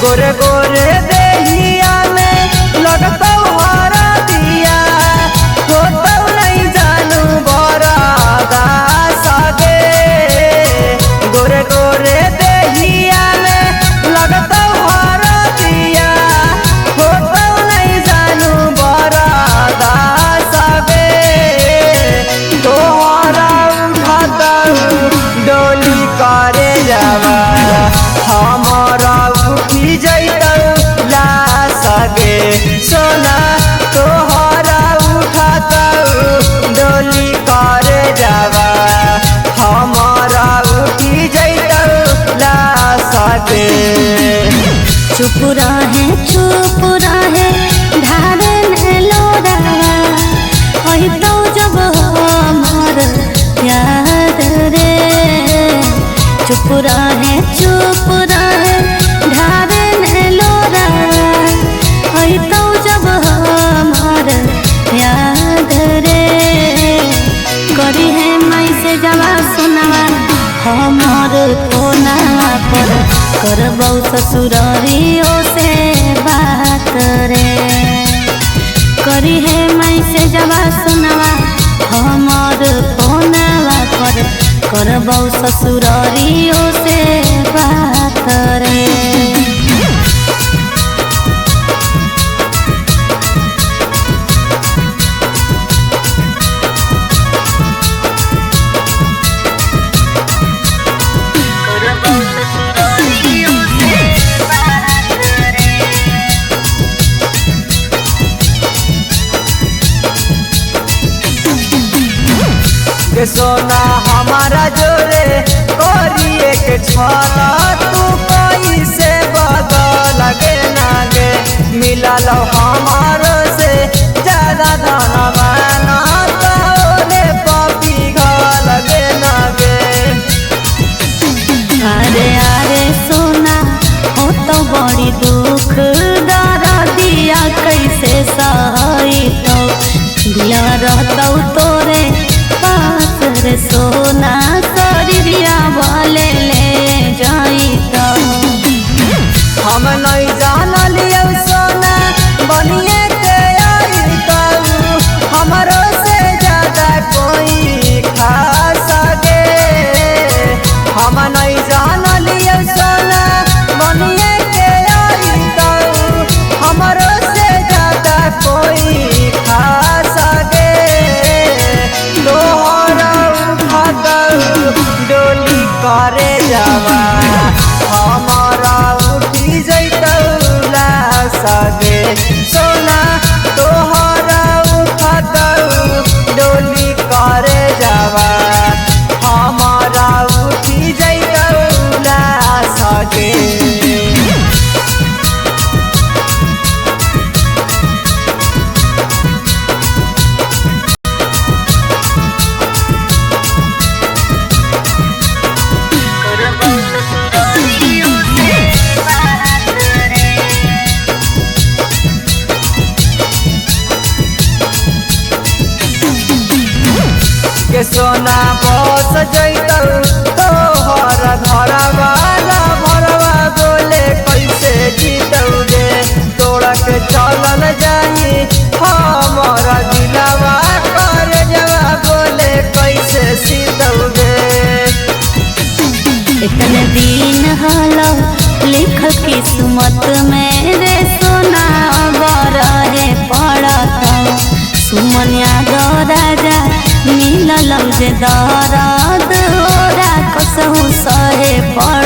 गोरे गोरे देहिया में लगता हरा दिया होता नहीं जानू बरादा सागे गोरे गोरे देहिया में लगता हरा दिया होता नहीं जानू बरादा सागे तोहरा उठाता डोली करे जावा हमारा उठी जैतौ ला सगे सोना तोहरा उठाता डोली करे जावा हमारा उठी जैतौ ला सगे चुप रहे ढारे में लोरावा ओही तो जब हमर याद रे चुप रहे ढारे में लोरावा ओही तो जब हमर याद रे करी है माई से जवा सुनावा हमर कोनावा पर करबौ ससुरारियों से बात रे करी है माई से जवा सुनावा हमर कोनावा पर करबौ ससुरारियों से बात रे के सोना हमारा जोरे करिए के छला तू कैसे बदल गे नागे मिलल हमारो से ज्यादा धनवाना तोरे पपी घल गे नागे अरे सोना हो तो बड़ी दुख दर्दिया कैसे सही तो दिया रहतौ तोरे पास रे सोना शरीरिया बोले ले जाई तो हम नहीं जानलियो सोना बनिए के आई तो हमरो से ज्यादा कोई खा सके हम नहीं जानलियो सोना बनिए के आई तो हमरो से ज्यादा कोई खा सके तोहरा उठाता डोली करे जावा हमारा उठी जैतौ ला सगे सोना तोहरा उठाता डोली करे जावा हमारा उठी जैतौ ला सगे के सोना बस जैतौ तोहर घरवाला भरवा बोले कैसे जीतौ गे तोड़ा के चलल जाई हमर दिलवा कर जवा बोले कैसे सीतौ गे इतने दिन हलो लिखल किस्मत में रे सोना बरहे पड़त सुमन यादव राजा मिलल जे दर्द ओरा कसहु सहे पड़